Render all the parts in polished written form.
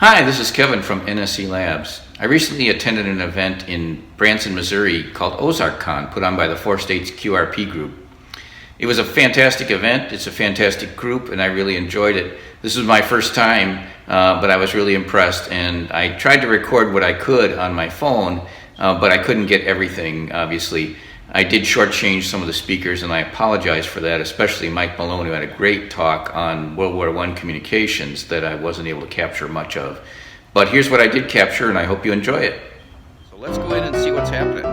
Hi, this is Kevin from NSC Labs. I recently attended an event in Branson, Missouri called OzarkCon, put on by the Four States QRP Group. It was a fantastic event. It's a fantastic group, and I really enjoyed it. This was my first time, but I was really impressed, and I tried to record what I could on my phone, but I couldn't get everything, obviously. I did shortchange some of the speakers, and I apologize for that, especially Mike Malone, who had a great talk on World War I communications that I wasn't able to capture much of. But here's what I did capture, and I hope you enjoy it. So let's go in and see what's happening.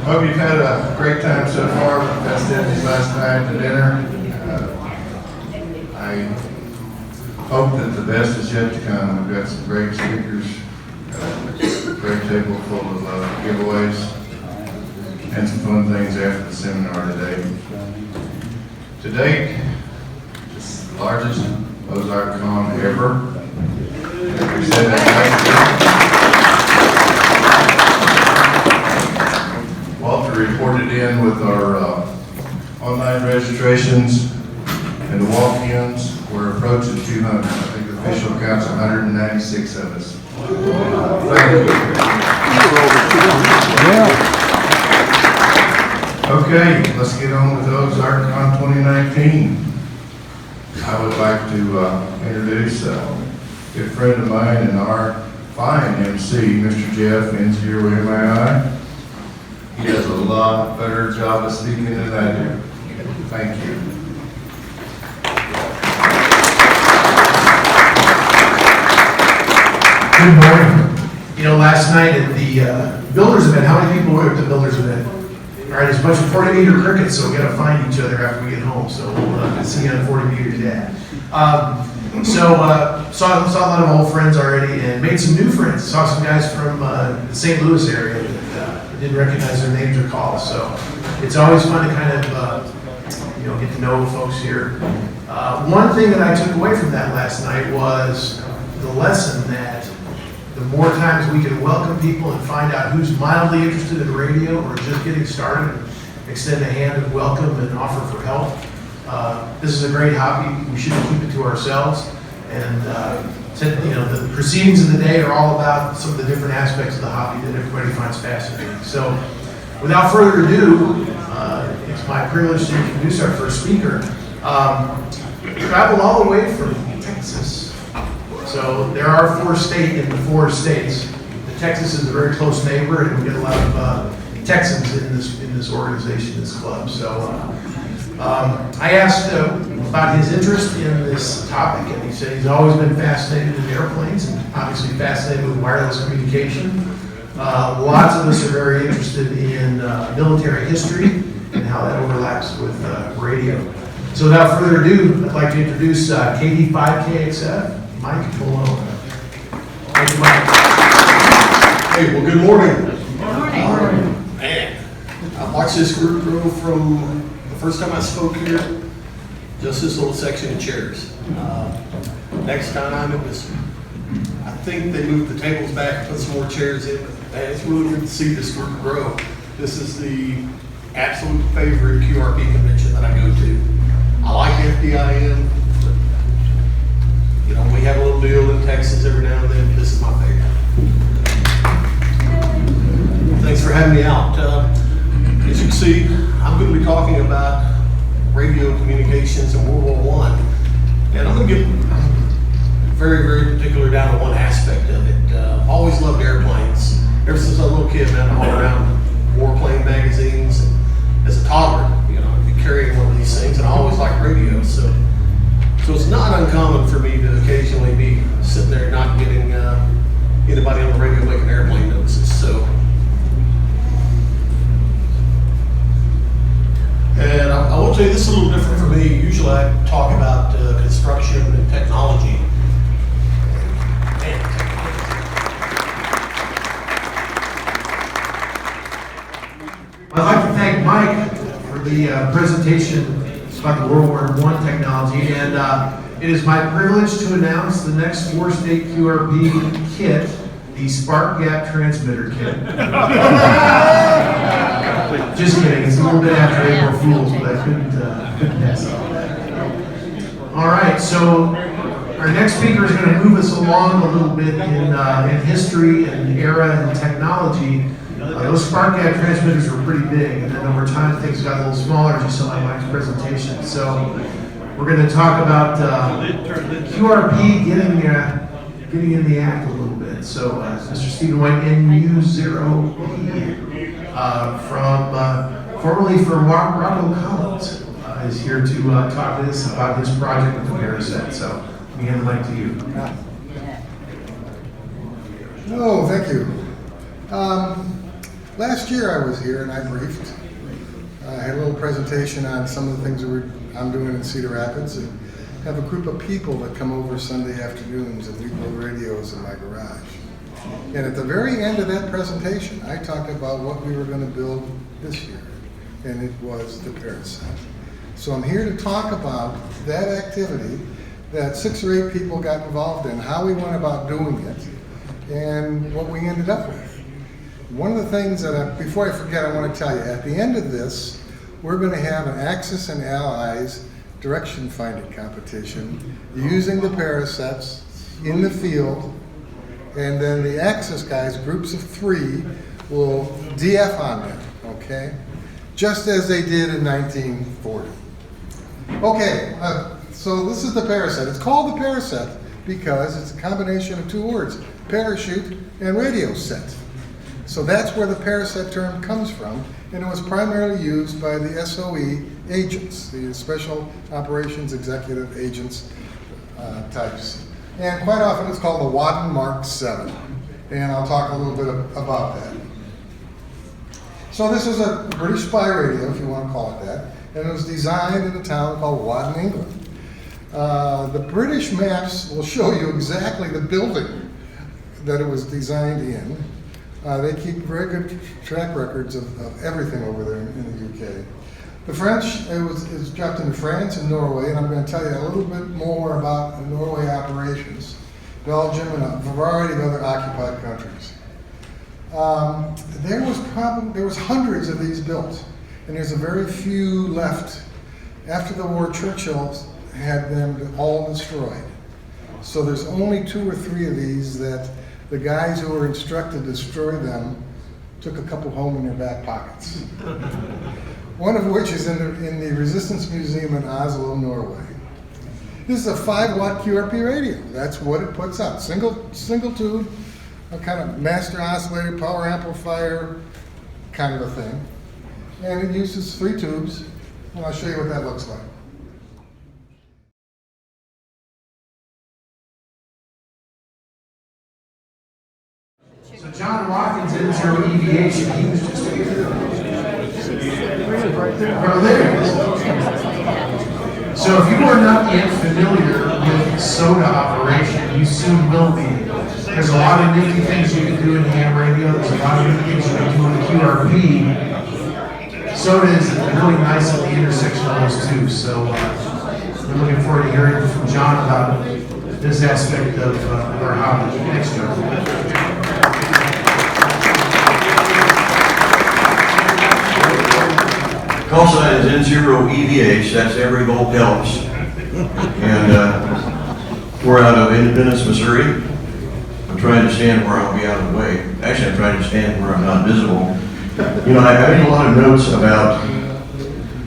I hope you've had a great time so far with the festivities last night and dinner. I hope that the best is yet to come. We've got some great speakers, a great table full of giveaways, and some fun things after the seminar today. To date, it's the largest OzarkCon ever. We said that Walter reported in with our online registrations and the walk-ins. We're approaching 200. I think the official count's 196 of us. Thank you. Okay, let's get on with OzarkCon 2019. I would like to introduce a good friend of mine and our fine MC, Mr. Jeff N0MAI. He does a lot better job of speaking than I do. Thank you. Good morning. You know, last night at the Builders event, how many people were at the Builders event? All right, there's a bunch of 40-meter crickets, so we got to find each other after we get home. So we'll see you on 40 meters today. Saw a lot of old friends already and made some new friends. Saw some guys from the St. Louis area that didn't recognize their names or calls. So it's always fun to kind of get to know folks here. One thing that I took away from that last night was the lesson that the more times we can welcome people and find out who's mildly interested in radio or just getting started, and extend a hand of welcome and offer for help. This is a great hobby. We shouldn't keep it to ourselves. And the proceedings of the day are all about some of the different aspects of the hobby that everybody finds fascinating. So, without further ado, it's my privilege to introduce our first speaker. Traveled all the way from Texas. So there are four states in the 4 states. Texas is a very close neighbor, and we get a lot of Texans in this organization, this club. So. I asked about his interest in this topic, and he said he's always been fascinated in airplanes and obviously fascinated with wireless communication. Lots of us are very interested in military history and how that overlaps with radio. So without further ado, I'd like to introduce KD5KXF, Mike Malone. Thank you, Mike. Hey, well, good morning. Good morning. Man, I watched this group grow from first time I spoke here, just this little section of chairs. Next time it was, I think they moved the tables back and put some more chairs in. And it's really good to see this group grow. This is the absolute favorite QRP convention that I go to. I like FDIM. You know, we have a little deal in Texas every now and then. This is my favorite. Thanks for having me out. As you can see, I'm going to be talking about radio communications in World War I. And I'm going to get very, very particular down to one aspect of it. Always loved airplanes. Ever since I was a little kid, man, I'm all around warplane magazines. And as a toddler, you know, I'd be carrying one of these things, and I always liked radio. So it's not uncommon for me to occasionally be sitting there not getting anybody on the radio making airplane notices. So, and I will tell you, this is a little different for me. Usually I talk about construction and technology. I'd like to thank Mike for the presentation about the World War I technology, and it is my privilege to announce the next Four State QRP kit, the Spark Gap Transmitter Kit. Just kidding, it's a little bit after April Fool's, but I couldn't pass it. All right, so our next speaker is going to move us along a little bit in history and era and technology. Those spark gap transmitters were pretty big, and then over time things got a little smaller, as you saw in Mike's presentation. So we're going to talk about QRP getting in the act a little bit. So Mr. Stephen White, NU0P, formerly from Rockwell Collins, is here to talk to us about his project with the Paraset. So let me hand the mic to you. Oh, thank you. Last year I was here and I briefed. I had a little presentation on some of the things I'm doing in Cedar Rapids, and have a group of people that come over Sunday afternoons and we build radios in my garage. And at the very end of that presentation, I talked about what we were going to build this year, and it was the Paraset. So I'm here to talk about that activity that 6 or 8 people got involved in, how we went about doing it, and what we ended up with. One of the things that, before I forget, I want to tell you, at the end of this, we're going to have an Axis and Allies direction finding competition using the Parasets in the field, and then the Axis guys, groups of 3, will DF on them, okay? Just as they did in 1940. Okay, so this is the Paraset. It's called the Paraset because it's a combination of 2 words, parachute and radio set. So that's where the Paraset term comes from, and it was primarily used by the SOE agents, the Special Operations Executive Agents types. And quite often it's called the Wadden Mark 7, and I'll talk a little bit about that. So this is a British spy radio, if you want to call it that, and it was designed in a town called Wadden, England. The British maps will show you exactly the building that it was designed in. They keep very good track records of everything over there in the UK. The French, it was dropped into France and Norway, and I'm going to tell you a little bit more about the Norway operations, Belgium, and a variety of other occupied countries. There was hundreds of these built, and there's a very few left. After the war, Churchill had them all destroyed. So there's only 2 or 3 of these that the guys who were instructed to destroy them took a couple home in their back pockets. One of which is in the Resistance Museum in Oslo, Norway. This is a 5-watt QRP radio. That's what it puts out. Single tube, a kind of master oscillator, power amplifier kind of a thing. And it uses 3 tubes, and I'll show you what that looks like. So John Watkins in zero deviation, he was just here. Oh, there it is. So if you are not yet familiar with soda operation, you soon will be. There's a lot of nifty things you can do in ham radio. There's a lot of nifty things you can do in the QRP. Soda is really nice at the intersection of those two. So we're looking forward to hearing from John about this aspect of our hobby. Thanks, John. Call sign is N0EVH, that's Every Volt Helps. And we're out of Independence, Missouri. I'm trying to stand where I'll be out of the way. Actually, I'm trying to stand where I'm not visible. You know, I made a lot of notes about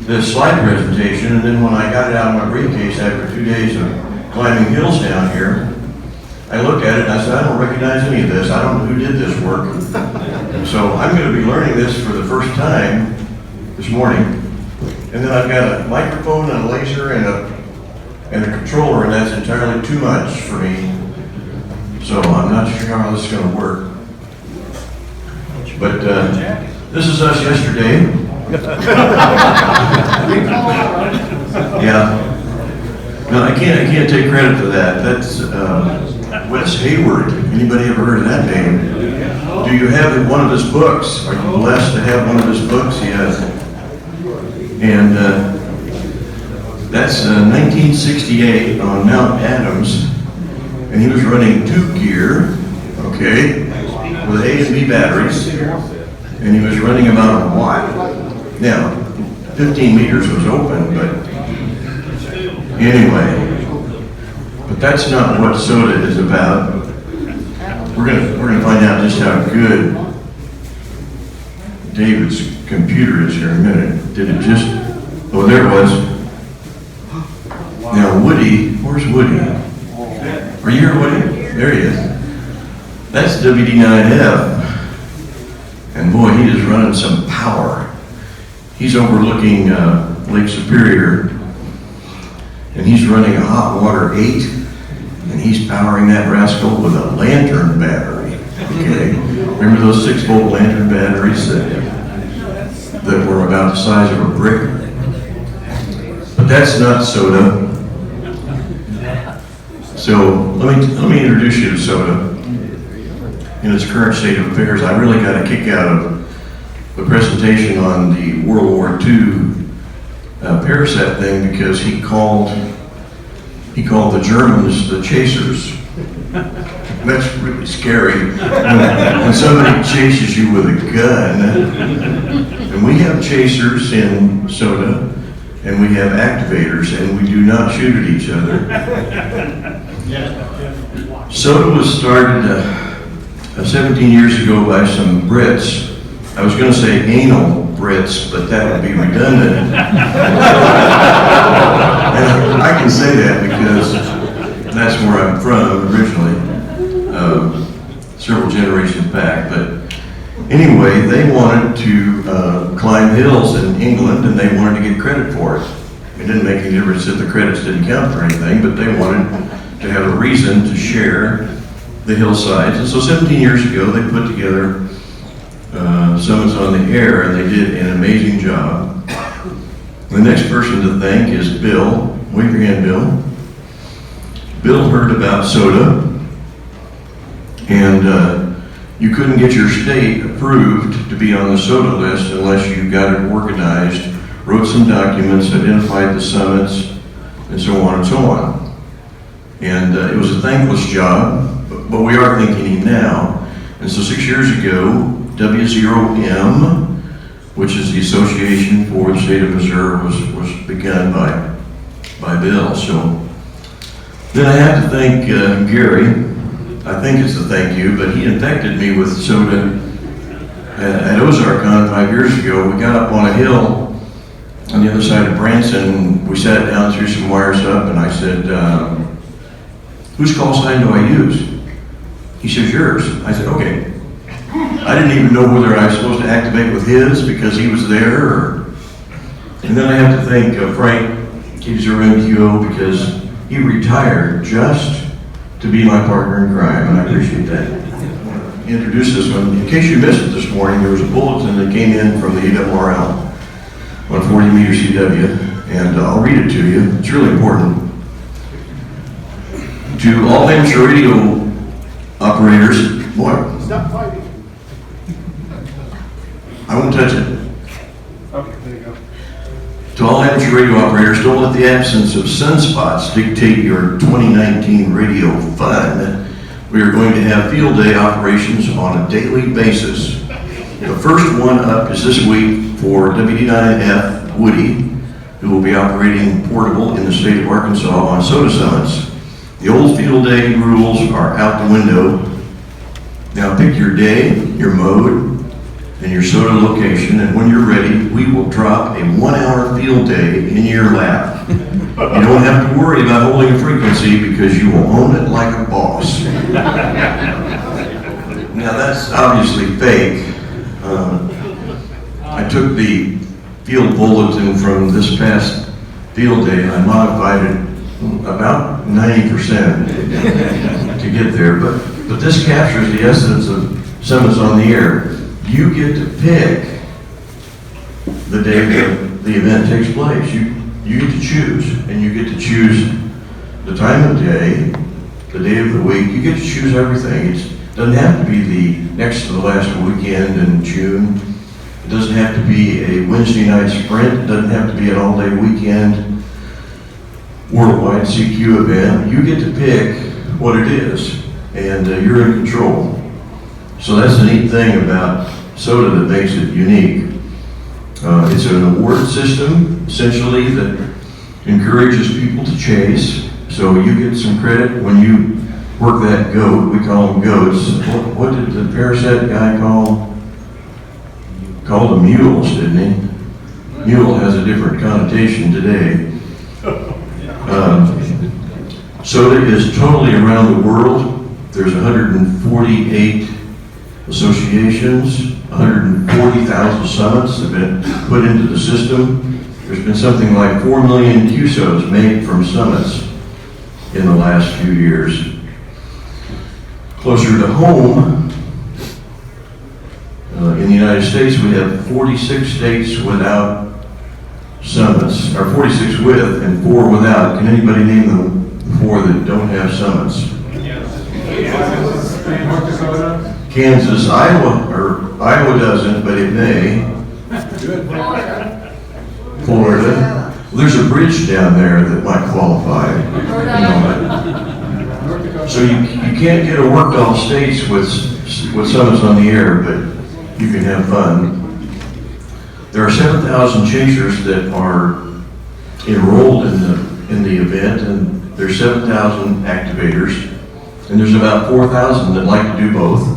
this slide presentation, and then when I got it out of my briefcase after 2 days of climbing hills down here, I looked at it and I said, I don't recognize any of this. I don't know who did this work. So I'm going to be learning this for the first time this morning. And then I've got a microphone and a laser and a controller, and that's entirely too much for me. So I'm not sure how this is going to work. But this is us yesterday. Yeah. No, I can't take credit for that. That's Wes Hayward. Anybody ever heard of that name? Do you have one of his books? Are you blessed to have one of his books? Yes. And that's 1968 on Mount Adams, and he was running 2 gear, okay, with A and B batteries, and he was running about a watt. Now, 15 meters was open, but anyway, but that's not what soda is about. We're gonna find out just how good David's computer is here in a minute. Did it just? Oh, there it was. Now Woody, where's Woody? Are you here, Woody? There he is. That's WD9F, and boy, he is running some power. He's overlooking Lake Superior, and he's running a hot water 8, and he's powering that rascal with a lantern battery. Okay, remember those 6-volt lantern batteries that were about the size of a brick? But that's not soda. So let me introduce you to soda in its current state of affairs. I really got a kick out of the presentation on the World War II Paracet thing, because he called the Germans the chasers. That's really scary when somebody chases you with a gun. And we have chasers in soda, and we have activators, and we do not shoot at each other. Soda was started 17 years ago by some Brits. I was going to say anal Brits, but that would be redundant. And I can say that because that's where I'm from originally, several generations back. But anyway, they wanted to climb hills in England, and they wanted to get credit for it. It didn't make any difference if the credits didn't count for anything, but they wanted to have a reason to share the hillsides. And so 17 years ago, they put together Summits on the Air, and they did an amazing job. The next person to thank is Bill. Wave your hand, Bill. Bill heard about soda, and you couldn't get your state approved to be on the soda list unless you got it organized, wrote some documents, identified the summits, and so on and so on. And it was a thankless job, but we are thanking him now. And so 6 years ago, W0M, which is the Association for the State of Missouri, was begun by Bill. So then I have to thank Gary. I think it's a thank you, but he infected me with soda at OzarkCon 5 years ago. We got up on a hill on the other side of Branson. We sat down, threw some wires up, and I said, whose call sign do I use? He says, yours. I said, okay. I didn't even know whether I was supposed to activate with his because he was there. And then I have to thank Frank K0MQO, because he retired just to be my partner in crime, and I appreciate that. Introduce this one. In case you missed it this morning, there was a bulletin that came in from the AWRL on 40 meter CW, and I'll read it to you. It's really important. To all amateur radio operators, boy. Stop fighting. I won't touch it. Okay, there you go. To all amateur radio operators, don't let the absence of sunspots dictate your 2019 radio fun. We are going to have field day operations on a daily basis. The first one up is this week for WD9F Woody, who will be operating portable in the state of Arkansas on soda summits. The old field day rules are out the window. Now pick your day, your mode, and your soda location, and when you're ready, we will drop a 1-hour field day in your lap. You don't have to worry about holding a frequency because you will own it like a boss. Now that's obviously fake. I took the field bulletin from this past field day and I modified it about 90% to get there, but this captures the essence of Summits on the Air. You get to pick the day that the event takes place. You get to choose, and you get to choose the time of day, the day of the week. You get to choose everything. It doesn't have to be the next to the last weekend in June. It doesn't have to be a Wednesday night sprint. It doesn't have to be an all-day weekend worldwide CQ event. You get to pick what it is, and you're in control. So that's the neat thing about soda that makes it unique. It's an award system, essentially, that encourages people to chase. So you get some credit when you work that goat. We call them goats. What did the Parasite guy call them mules, didn't he? Mule has a different connotation today. Soda is totally around the world. There's 148 associations, 140,000 summits have been put into the system. There's been something like 4 million QSOs made from summits in the last few years. Closer to home, in the United States, we have 46 states without summits, or 46 with and 4 without. Can anybody name the 4 that don't have summits? Kansas, Iowa doesn't, but it may. Florida. Well, there's a bridge down there that might qualify. So you can't get a worked off states with summits on the air, but you can have fun. There are 7,000 chasers that are enrolled in the event, and there's 7,000 activators, and there's about 4,000 that like to do both.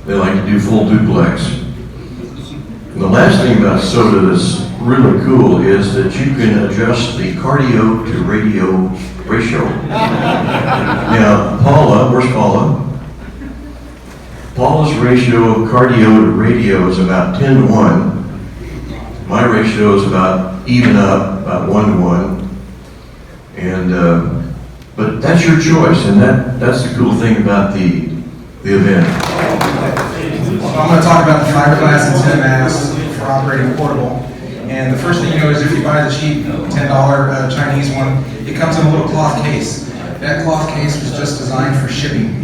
They like to do full duplex. And the last thing about soda that's really cool is that you can adjust the cardio to radio ratio. Now, Paula, where's Paula? Paula's ratio of cardio to radio is about 10-to-1. My ratio is about even up, about 1-to-1. And, but that's your choice, and that's the cool thing about the event. So I'm going to talk about the fiberglass antenna mast for operating portable. And the first thing you know is if you buy the cheap $10 Chinese one, it comes in a little cloth case. That cloth case was just designed for shipping.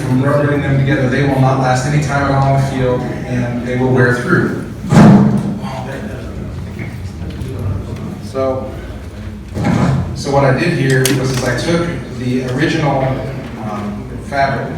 From rubbering them together, they will not last any time at all in the field, and they will wear through. So what I did here was I took the original fabric.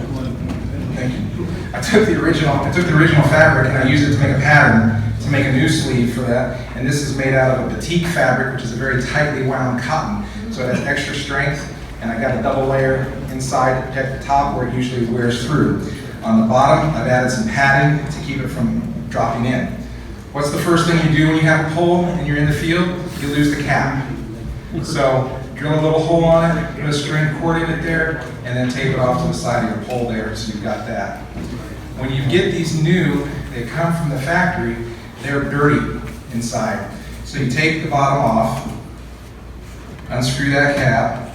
Thank you. I took the original fabric and I used it to make a pattern to make a new sleeve for that. And this is made out of a batik fabric, which is a very tightly wound cotton. So it has extra strength, and I got a double layer inside to protect the top where it usually wears through. On the bottom, I've added some padding to keep it from dropping in. What's the first thing you do when you have a pole and you're in the field? You lose the cap. So drill a little hole on it, put a string cord in it there, and then tape it off to the side of your pole there, so you've got that. When you get these new, they come from the factory, they're dirty inside. So you take the bottom off, unscrew that cap,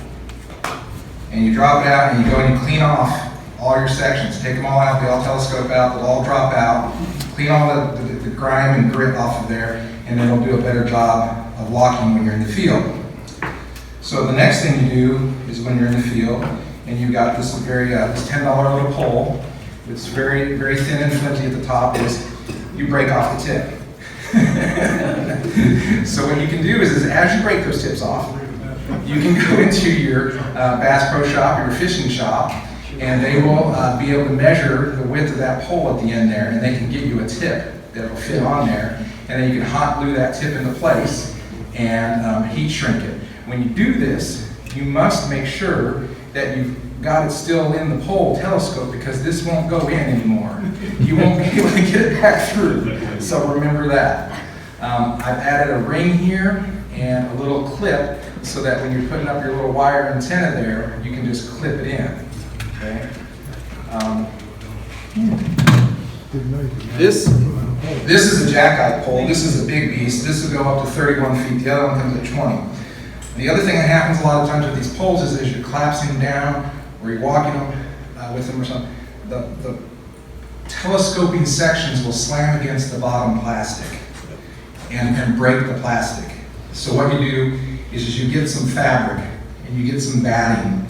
and you drop it out and you go and you clean off all your sections. Take them all out, they all telescope out, they'll all drop out. Clean all the grime and grit off of there, and then it'll do a better job of locking when you're in the field. So the next thing you do is when you're in the field, and you've got this this $10 little pole, it's very, very thin and flimsy at the top, is you break off the tip. So what you can do is as you break those tips off, you can go into your Bass Pro Shop or your fishing shop, and they will be able to measure the width of that pole at the end there, and they can give you a tip that will fit on there. and then you can hot glue that tip into place and heat shrink it. When you do this, you must make sure that you've got it still in the pole telescope, because this won't go in anymore. You won't be able to get it back through, so remember that. I've added a ring here and a little clip so that when you're putting up your little wire antenna there, you can just clip it in, okay? This is a jackknife pole. This is a big beast. This will go up to 31 feet. The other one comes at 20. The other thing that happens a lot of times with these poles is as you're collapsing them down or you're walking them with them or something, the telescoping sections will slam against the bottom plastic and break the plastic. So what you do is you get some fabric and you get some batting.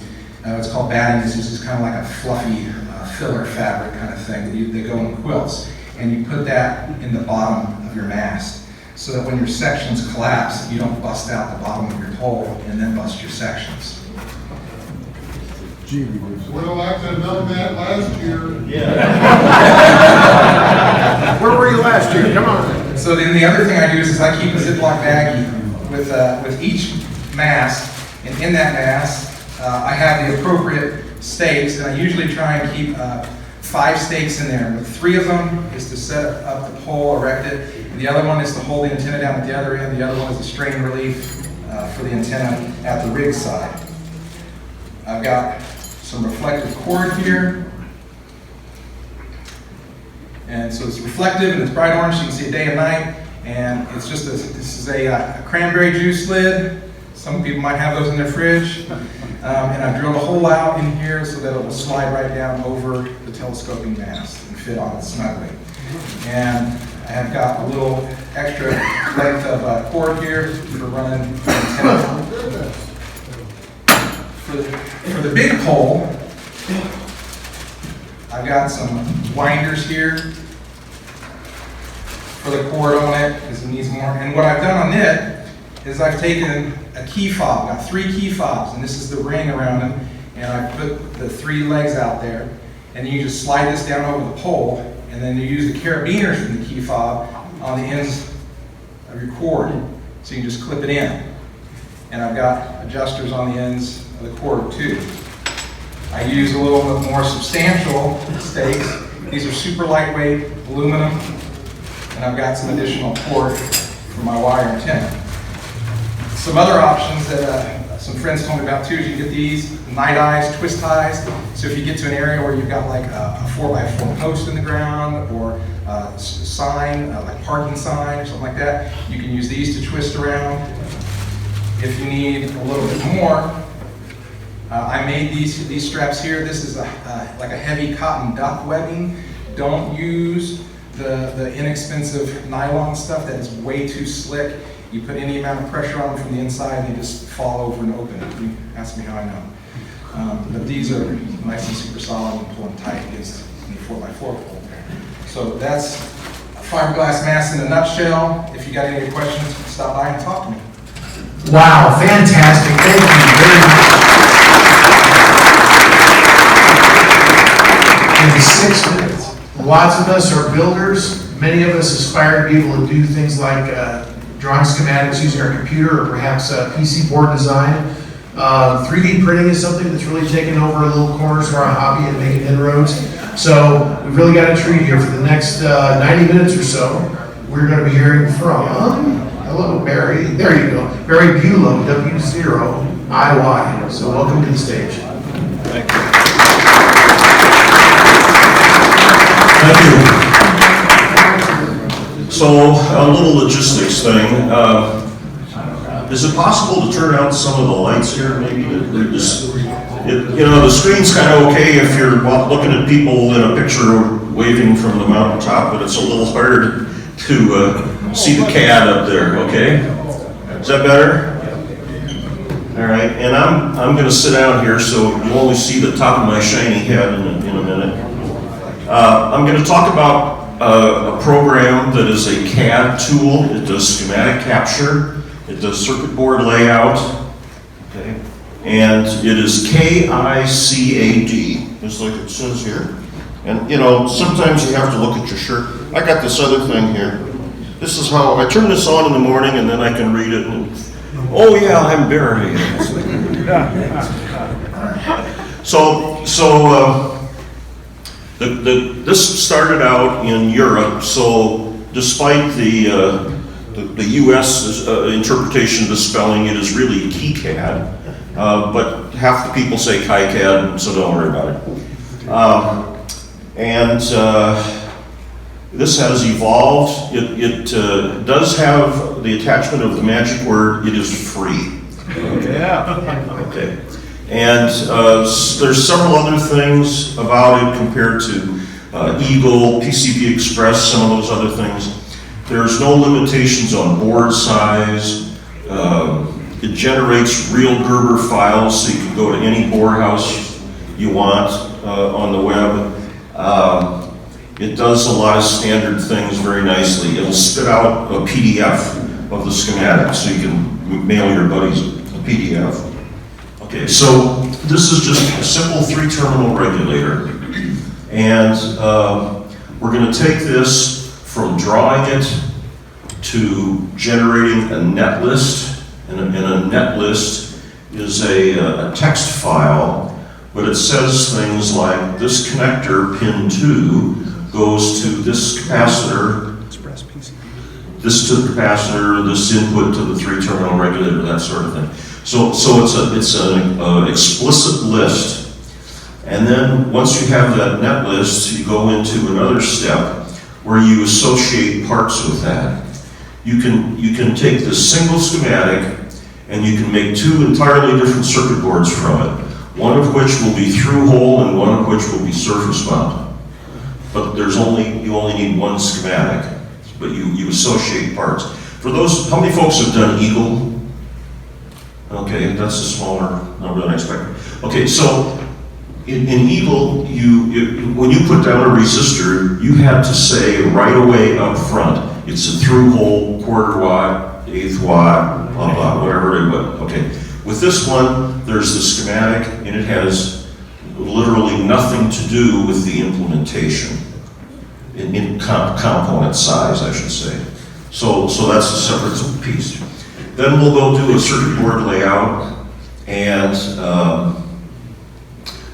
It's called batting. This is just kind of like a fluffy filler fabric kind of thing that go in quilts. And you put that in the bottom of your mast so that when your sections collapse, you don't bust out the bottom of your pole and then bust your sections. Would have liked to have known that last year. Where were you last year? Come on. So then the other thing I do is I keep a Ziploc baggie with each mast, and in that mast I have the appropriate stakes, and I usually try and keep 5 stakes in there. But 3 of them is to set up the pole, erect it, and the other one is to hold the antenna down at the other end. The other one is a strain relief for the antenna at the rig side. I've got some reflective cord here. And so it's reflective and it's bright orange, so you can see it day and night. And it's just this is a cranberry juice lid. Some people might have those in their fridge. And I've drilled a hole out in here so that it will slide right down over the telescoping mast and fit on it snugly. And I have got a little extra length of cord here for running the antenna. For the big pole, I've got some winders here for the cord on it because it needs more. And what I've done on it is I've taken a key fob, got 3 key fobs, and this is the ring around them, and I put the 3 legs out there, and you just slide this down over the pole, and then you use the carabiners from the key fob on the ends of your cord, so you can just clip it in. And I've got adjusters on the ends of the cord too. I use a little bit more substantial stakes. These are super lightweight aluminum, and I've got some additional cord for my wire antenna. Some other options that some friends told me about too is you get these night eyes, twist ties. So if you get to an area where you've got like a 4x4 post in the ground or a sign, like parking sign or something like that, you can use these to twist around. If you need a little bit more, I made these straps here. This is like a heavy cotton duck webbing. Don't use the inexpensive nylon stuff that is way too slick. You put any amount of pressure on them from the inside and they just fall over and open. You ask me how I know. But these are nice and super solid and pulling tight against the 4x4 pole. So that's a fiberglass mast in a nutshell. If you got any questions, stop by and talk to me. Wow, fantastic. Thank you very much. In 6 minutes. Lots of us are builders. Many of us aspire to be able to do things like drawing schematics using our computer or perhaps PC board design. 3D printing is something that's really taken over little corners of our hobby and making inroads. So we've really got a treat here for the next 90 minutes or so. We're going to be hearing from, hello, Barry. There you go. Barry Bulow, W0IY. So welcome to the stage. Thank you. Thank you. So, a little logistics thing. Is it possible to turn out some of the lights here? Maybe the screen's kind of okay if you're looking at people in a picture waving from the mountaintop, but it's a little harder to see the CAD up there. Okay, is that better? All right, and I'm going to sit down here so you only see the top of my shiny head in a minute. I'm going to talk about a program that is a CAD tool. It does schematic capture. It does circuit board layout. Okay, and it is KICAD, just like it says here. And sometimes you have to look at your shirt. I got this other thing here. this is how, I turn this on in the morning and then I can read it and, oh yeah, I'm Barry. This started out in Europe, so despite the U.S. interpretation of the spelling, it is really KiCad, but half the people say KiCad, so don't worry about it. This has evolved. It does have the attachment of the magic word, it is free. Okay. And there's several other things about it compared to Eagle, PCB Express, some of those other things. There's no limitations on board size. It generates real Gerber files, so you can go to any board house you want on the web. It does a lot of standard things very nicely. It'll spit out a PDF of the schematic, so you can mail your buddies a PDF. Okay, so this is just a simple 3-terminal regulator. And we're going to take this from drawing it to generating a net list. And a net list is a text file, but it says things like this connector, pin 2, goes to this capacitor, this to the capacitor, this input to the 3-terminal regulator, that sort of thing. So it's an explicit list. And then once you have that net list, you go into another step where you associate parts with that. You can take this single schematic and you can make 2 entirely different circuit boards from it. One of which will be through hole and one of which will be surface mount. But you only need one schematic, but you associate parts. For those, how many folks have done Eagle? Okay, that's a smaller number than I expected. Okay, so in Eagle, when you put down a resistor, you had to say right away up front, it's a through hole, quarter watt, eighth watt, blah, blah, whatever it was. Okay, with this one, there's the schematic, and it has literally nothing to do with the implementation in component size, I should say. So that's a separate piece. Then we'll go do a circuit board layout, and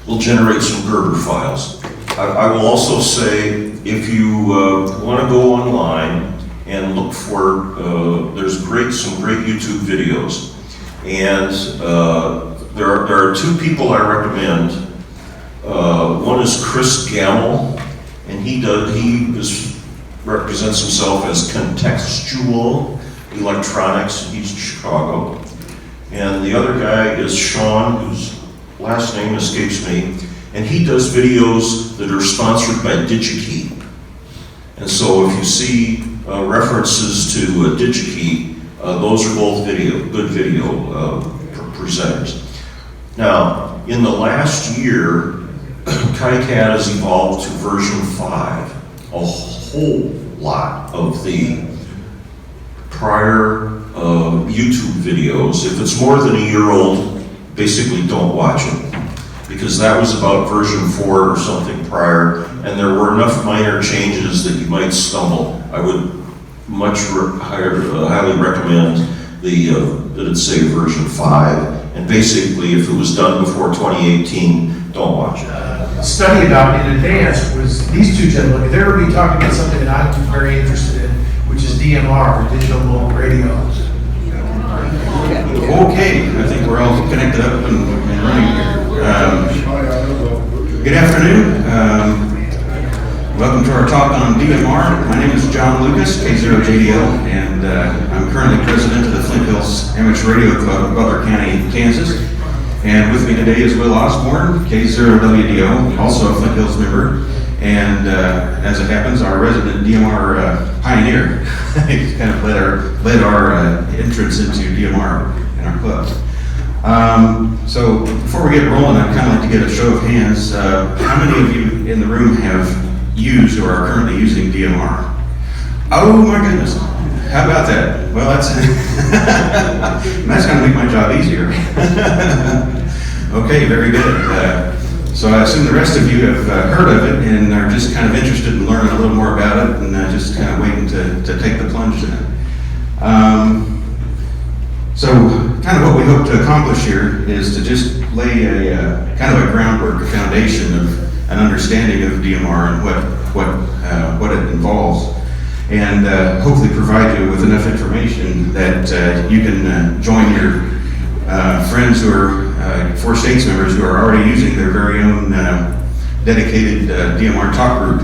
we'll generate some Gerber files. I will also say, if you want to go online and look for, there's some great YouTube videos, and there are 2 people I recommend. One is Chris Gamble, and he represents himself as Contextual Electronics, and he's in Chicago. And the other guy is Sean, whose last name escapes me, and he does videos that are sponsored by DigiKey. And so if you see references to DigiKey, those are both good video presenters. Now, in the last year, KiCad has evolved to version 5. A whole lot of the prior YouTube videos, if it's more than a year old, basically don't watch it, because that was about version 4 or something prior, and there were enough minor changes that you might stumble. I would highly recommend that it say version 5, and basically if it was done before 2018, don't watch it. Study about in advance was these 2 gentlemen. They were talking about something that I'm very interested in, which is DMR, digital mobile radio. Okay, I think we're all connected up and running here. Good afternoon. Welcome to our talk on DMR. My name is John Lucas, K0JDL, and I'm currently president of the Flint Hills Amateur Radio Club of Butler County, Kansas. And with me today is Will Osborne, K0WDO, also a Flint Hills member, and as it happens, our resident DMR pioneer. He's kind of led our entrance into DMR in our club. So before we get rolling, I'd kind of like to get a show of hands. How many of you in the room have used or are currently using DMR? Oh my goodness. How about that? Well, that's going to make my job easier. Okay, very good. So I assume the rest of you have heard of it and are just kind of interested in learning a little more about it and just kind of waiting to take the plunge in it. So kind of what we hope to accomplish here is to just lay a kind of a groundwork, a foundation of an understanding of DMR and what it involves, and hopefully provide you with enough information that you can join your friends who are Four States members who are already using their very own dedicated DMR talk group.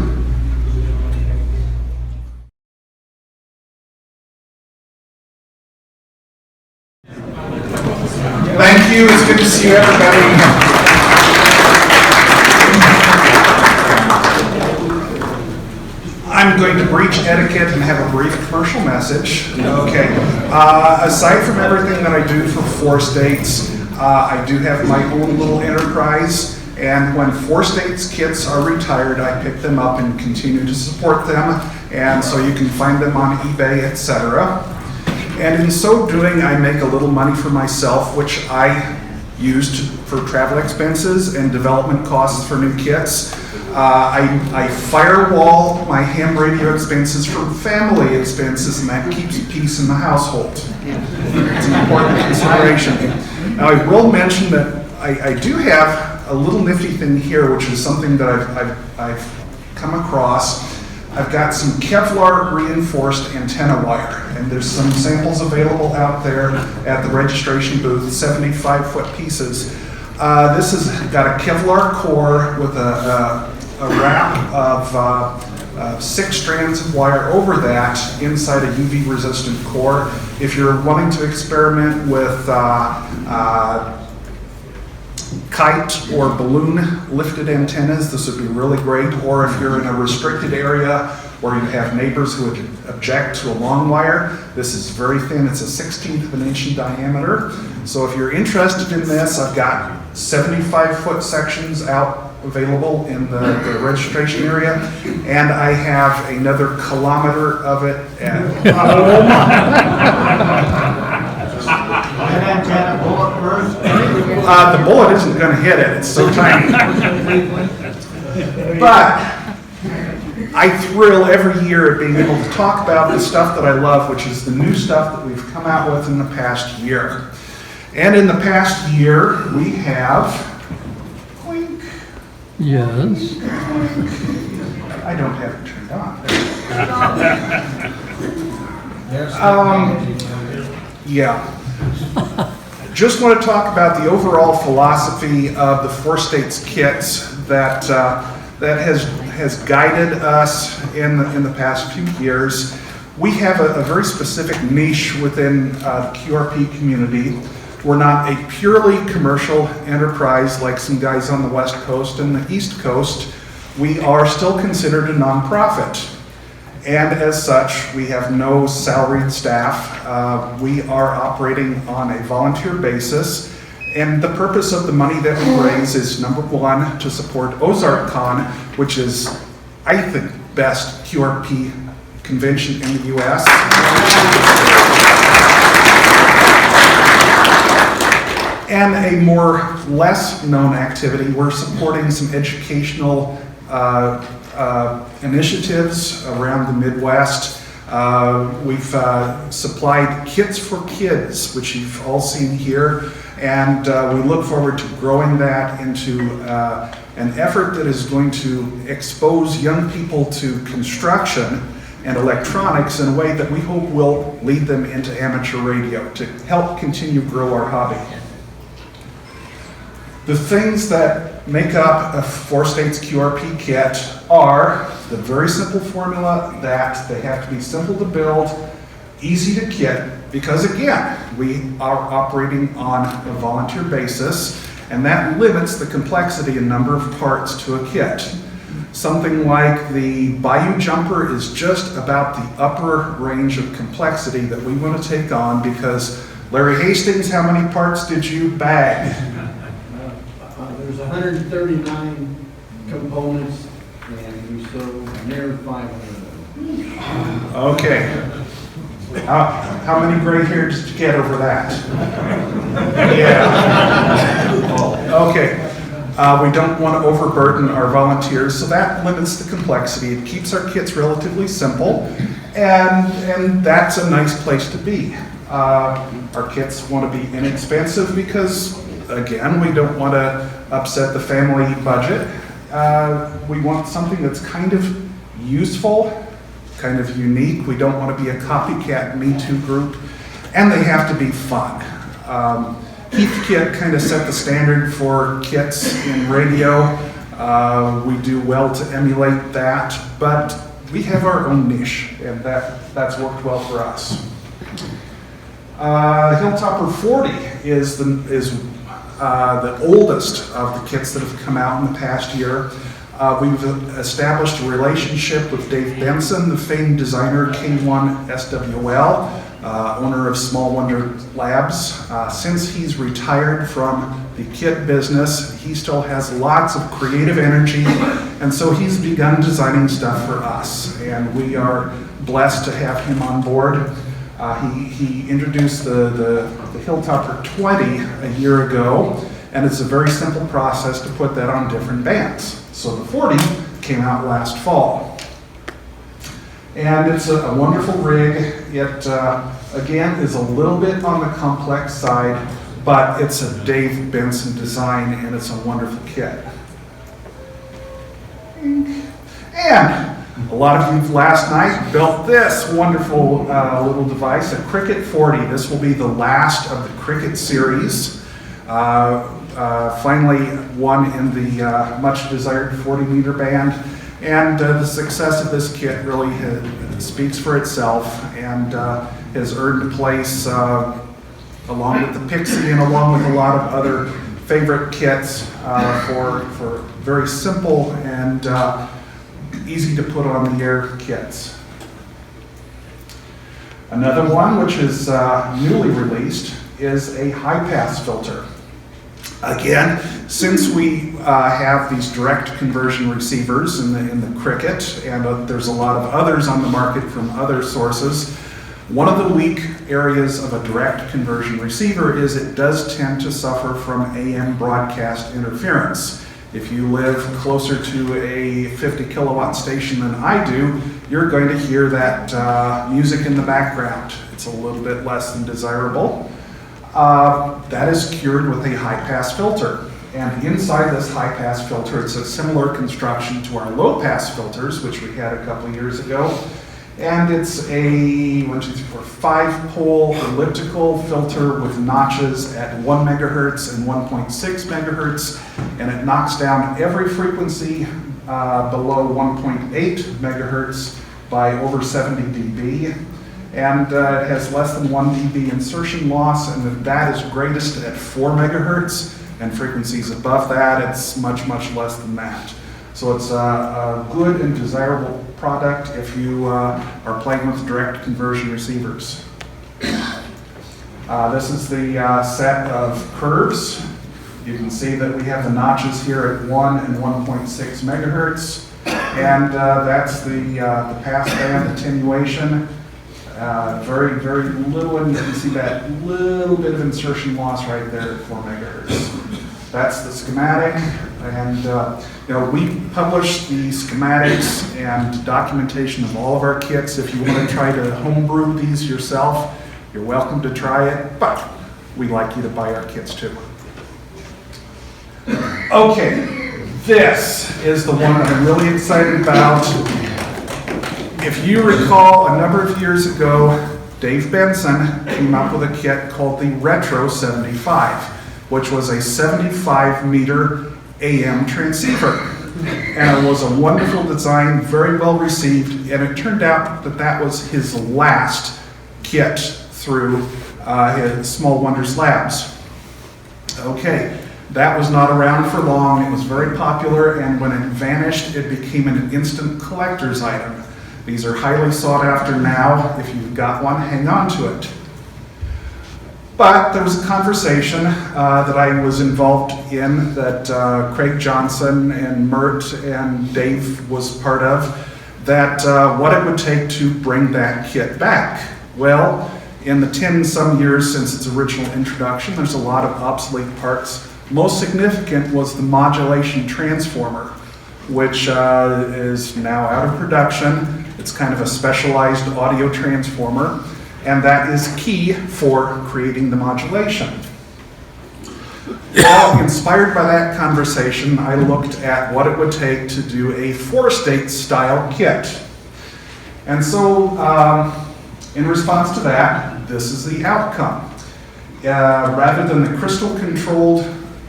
Thank you. It's good to see you, everybody. I'm going to breach etiquette and have a brief commercial message. Okay. Aside from everything that I do for Four States, I do have my own little enterprise. And when Four States kits are retired, I pick them up and continue to support them. And so you can find them on eBay, etc. And in so doing, I make a little money for myself, which I used for travel expenses and development costs for new kits. I firewall my ham radio expenses from family expenses, and that keeps peace in the household. It's an important consideration. Now, I will mention that I do have a little nifty thing here, which is something that I've come across. I've got some Kevlar reinforced antenna wire, and there's some samples available out there at the registration booth, 75-foot pieces. This has got a Kevlar core with a wrap of 6 strands of wire over that inside a UV-resistant core. If you're wanting to experiment with kite or balloon lifted antennas, this would be really great. Or if you're in a restricted area where you have neighbors who would object to a long wire, this is very thin. It's a 1/16 of an inch in diameter. So if you're interested in this, I've got 75-foot sections out available in the registration area, and I have another kilometer of it at the bullet isn't going to hit it, it's so tiny. But I thrill every year at being able to talk about the stuff that I love, which is the new stuff that we've come out with in the past year. And in the past year, we have... Clink. Yes. I don't have it turned on. Yeah. Just want to talk about the overall philosophy of the Four States kits that has guided us in the past few years. We have a very specific niche within the QRP community. We're not a purely commercial enterprise like some guys on the West Coast and the East Coast. We are still considered a nonprofit. And as such, we have no salaried staff. We are operating on a volunteer basis. And the purpose of the money that we raise is, number one, to support OzarkCon, which is, I think, best QRP convention in the US. And a more less known activity, we're supporting some educational initiatives around the Midwest. We've supplied kits for kids, which you've all seen here, and we look forward to growing that into an effort that is going to expose young people to construction and electronics in a way that we hope will lead them into amateur radio to help continue grow our hobby. The things that make up a Four States QRP kit are the very simple formula that they have to be simple to build, easy to kit, because again, we are operating on a volunteer basis, and that limits the complexity and number of parts to a kit. Something like the Bayou Jumper is just about the upper range of complexity that we want to take on, because Larry Hastings, how many parts did you bag? There's 139 components, and we sold near 500 of them. Okay. How many gray hairs did you get over that? Yeah. Okay. We don't want to overburden our volunteers, so that limits the complexity. It keeps our kits relatively simple, and that's a nice place to be. Our kits want to be inexpensive because, again, we don't want to upset the family budget. We want something that's kind of useful, kind of unique. We don't want to be a copycat Me Too group, and they have to be fun. Heath Kit kind of set the standard for kits in radio. We do well to emulate that, but we have our own niche, and that's worked well for us. Hilltopper 40 is the oldest of the kits that have come out in the past year. We've established a relationship with Dave Benson, the famed designer K1 SWL, owner of Small Wonder Labs. Since he's retired from the kit business, he still has lots of creative energy, and so he's begun designing stuff for us, and we are blessed to have him on board. He introduced the Hilltopper 20 a year ago, and it's a very simple process to put that on different bands. So the 40 came out last fall. And it's a wonderful rig. It, again, is a little bit on the complex side, but it's a Dave Benson design, and it's a wonderful kit. And a lot of you last night built this wonderful little device, a Cricket 40. This will be the last of the Cricket series. Finally one in the much desired 40 meter band. And the success of this kit really speaks for itself, and has earned a place along with the Pixie and along with a lot of other favorite kits for very simple and easy to put on the air kits. Another one, which is newly released, is a high pass filter. Again, since we have these direct conversion receivers in the Cricket, and there's a lot of others on the market from other sources, one of the weak areas of a direct conversion receiver is it does tend to suffer from AM broadcast interference. If you live closer to a 50 kilowatt station than I do, you're going to hear that music in the background. It's a little bit less than desirable. That is cured with a high-pass filter. And inside this high-pass filter, it's a similar construction to our low-pass filters, which we had a couple of years ago. And it's a 5-pole elliptical filter with notches at 1 megahertz and 1.6 megahertz. And it knocks down every frequency below 1.8 megahertz by over 70 dB. And it has less than 1 dB insertion loss, and that is greatest at 4 megahertz, and frequencies above that, it's much, much less than that. So it's a good and desirable product if you are playing with direct conversion receivers. This is the set of curves. You can see that we have the notches here at 1 and 1.6 megahertz, and that's the pass band attenuation. Very, very little, and you can see that little bit of insertion loss right there at 4 megahertz. That's the schematic, and we publish the schematics and documentation of all of our kits. If you want to try to homebrew these yourself, you're welcome to try it, but we'd like you to buy our kits too. Okay, this is the one that I'm really excited about. If you recall, a number of years ago, Dave Benson came up with a kit called the Retro 75, which was a 75 meter AM transceiver. And it was a wonderful design, very well received, and it turned out that that was his last kit through his Small Wonders Labs. Okay, that was not around for long. It was very popular, and when it vanished, it became an instant collector's item. These are highly sought after now. If you've got one, hang on to it. But there was a conversation that I was involved in that Craig Johnson and Mert and Dave was part of, that what it would take to bring that kit back. Well, in the 10 some years since its original introduction, there's a lot of obsolete parts Most significant was the modulation transformer, which is now out of production. It's kind of a specialized audio transformer, and that is key for creating the modulation. Well, inspired by that conversation, I looked at what it would take to do a Four States style kit. And so, in response to that, this is the outcome. Rather than the crystal controlled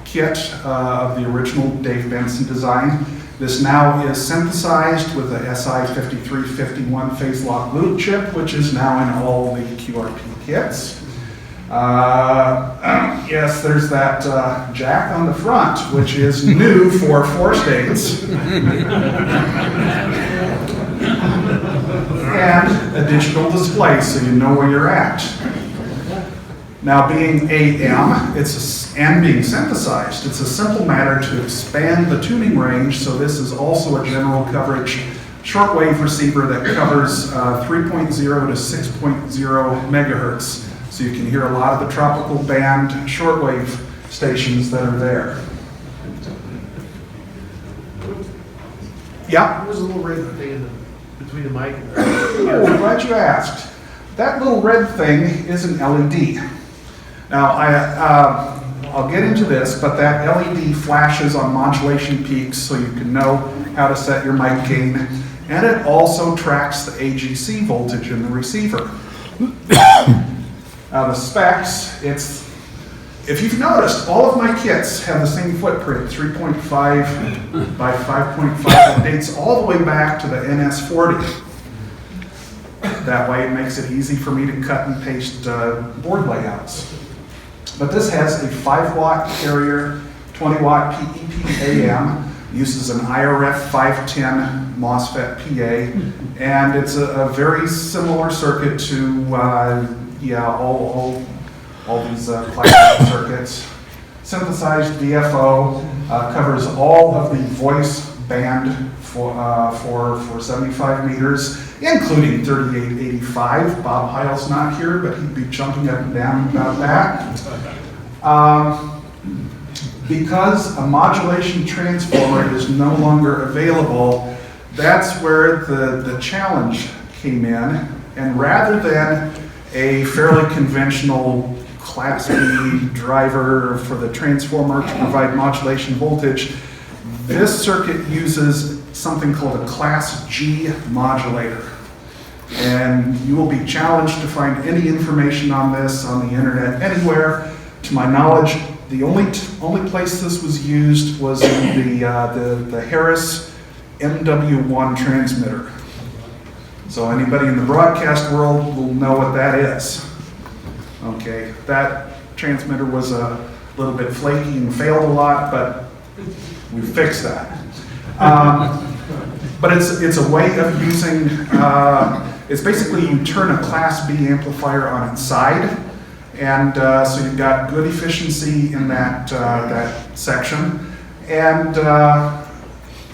kit of the original Dave Benson design, this now is synthesized with the SI5351 phase lock loop chip, which is now in all the QRP kits. Yes, there's that jack on the front, which is new for Four States. And a digital display so you know where you're at. Now, being AM, and being synthesized, it's a simple matter to expand the tuning range, so this is also a general coverage shortwave receiver that covers 3.0 to 6.0 megahertz. So you can hear a lot of the tropical band shortwave stations that are there. Yeah? There's a little red thing between the mic and the... Oh, I'm glad you asked. That little red thing is an LED. Now, I'll get into this, but that LED flashes on modulation peaks so you can know how to set your mic gain, and it also tracks the AGC voltage in the receiver. The specs, if you've noticed, all of my kits have the same footprint, 3.5 by 5.5, that dates all the way back to the NS40. That way it makes it easy for me to cut and paste board layouts. But this has a 5-watt carrier, 20-watt PEP-AM, uses an IRF 510 MOSFET PA, and it's a very similar circuit to all these classical circuits. Synthesized DFO, covers all of the voice band for 75 meters, including 3885. Bob Heil's not here, but he'd be jumping up and down about that. Because a modulation transformer is no longer available, that's where the challenge came in. And rather than a fairly conventional Class B driver for the transformer to provide modulation voltage, this circuit uses something called a Class G modulator. And you will be challenged to find any information on this on the internet anywhere. To my knowledge, the only place this was used was in the Harris MW1 transmitter. So anybody in the broadcast world will know what that is. Okay, that transmitter was a little bit flaky and failed a lot, but we fixed that. But it's a way of using, it's basically you turn a Class B amplifier on its side, and so you've got good efficiency in that section, and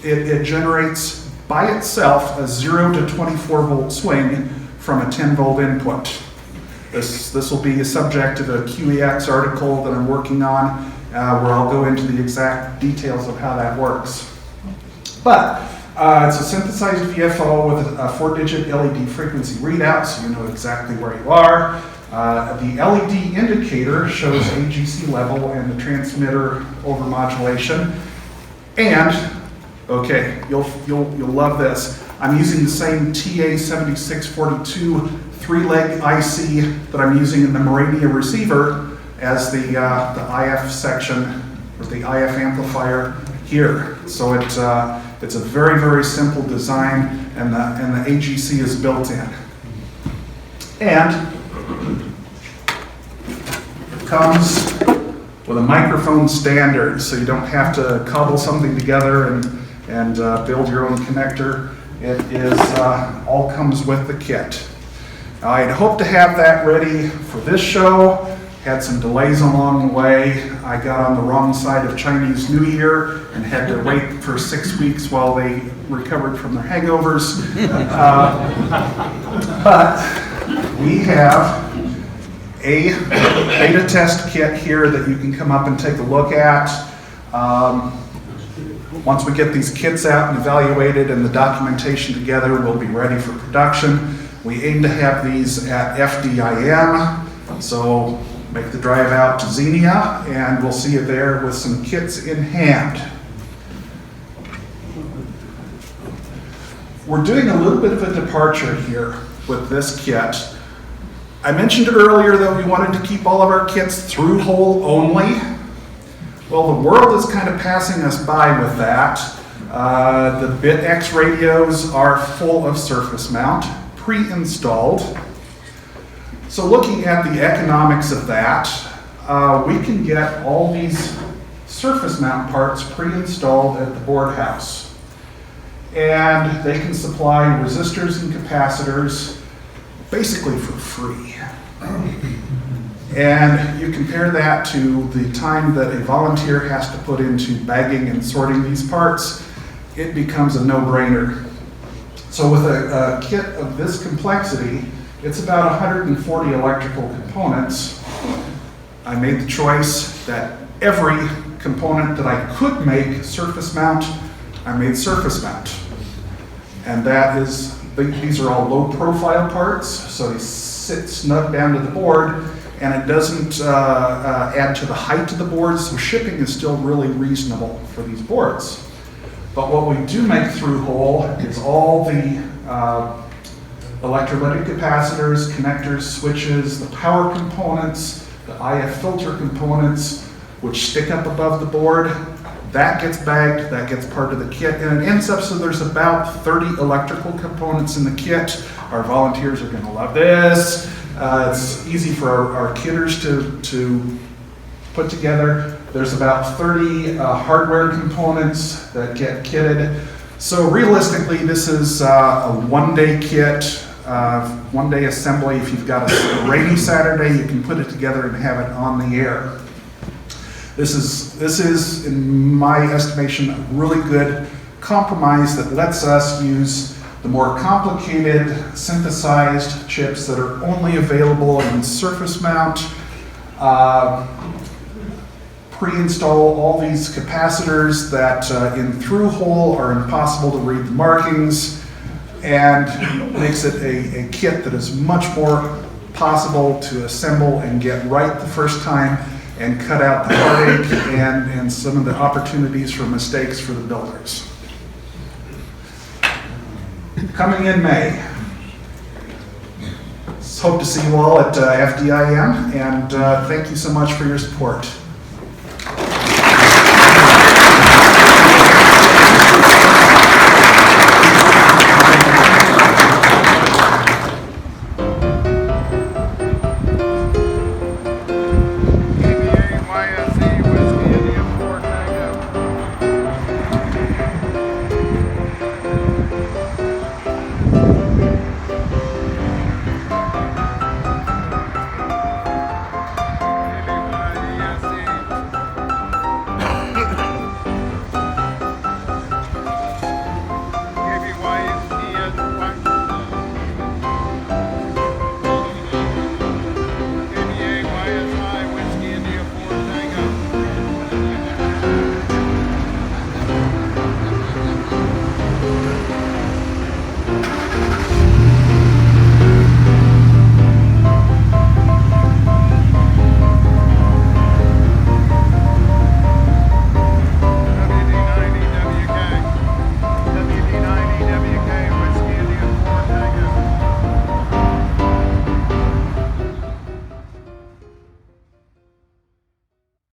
it generates by itself a 0 to 24 volt swing from a 10 volt input. This will be a subject of a QEX article that I'm working on, where I'll go into the exact details of how that works. But it's a synthesized VFO with a 4-digit LED frequency readout, so you know exactly where you are. The LED indicator shows AGC level and the transmitter overmodulation. And, okay, you'll love this. I'm using the same TA7642 3-leg IC that I'm using in the Morania receiver as the IF section, or the IF amplifier here. So it's a very, very simple design, and the AGC is built in. And it comes with a microphone standard, so you don't have to cobble something together and build your own connector. It is all comes with the kit. I had hoped to have that ready for this show, had some delays along the way. I got on the wrong side of Chinese New Year and had to wait for 6 weeks while they recovered from their hangovers. But we have a beta test kit here that you can come up and take a look at. Once we get these kits out and evaluated and the documentation together, we'll be ready for production. We aim to have these at FDIM, so make the drive out to Xenia, and we'll see you there with some kits in hand. We're doing a little bit of a departure here with this kit. I mentioned earlier that we wanted to keep all of our kits through hole only. Well, the world is kind of passing us by with that. The BitX radios are full of surface mount, pre-installed. So looking at the economics of that, we can get all these surface mount parts pre-installed at the board house. And they can supply resistors and capacitors basically for free. And you compare that to the time that a volunteer has to put into bagging and sorting these parts, it becomes a no-brainer. So with a kit of this complexity, it's about 140 electrical components. I made the choice that every component that I could make surface mount, I made surface mount. And that is, these are all low profile parts, so they sit snug down to the board, and it doesn't add to the height of the board, so shipping is still really reasonable for these boards. But what we do make through hole is all the electrolytic capacitors, connectors, switches, the power components, the IF filter components, which stick up above the board. That gets bagged, that gets part of the kit, and it ends up so there's about 30 electrical components in the kit. Our volunteers are gonna love this. It's easy for our kidders to put together. There's about 30 hardware components that get kitted. So realistically, this is a one-day kit, one-day assembly. If you've got a rainy Saturday, you can put it together and have it on the air. This is, in my estimation, a really good compromise that lets us use the more complicated synthesized chips that are only available in surface mount, pre-install all these capacitors that in through hole are impossible to read the markings, and makes it a kit that is much more possible to assemble and get right the first time, and cut out the heartache and some of the opportunities for mistakes for the builders. Coming in May. Hope to see you all at FDIM, and thank you so much for your support.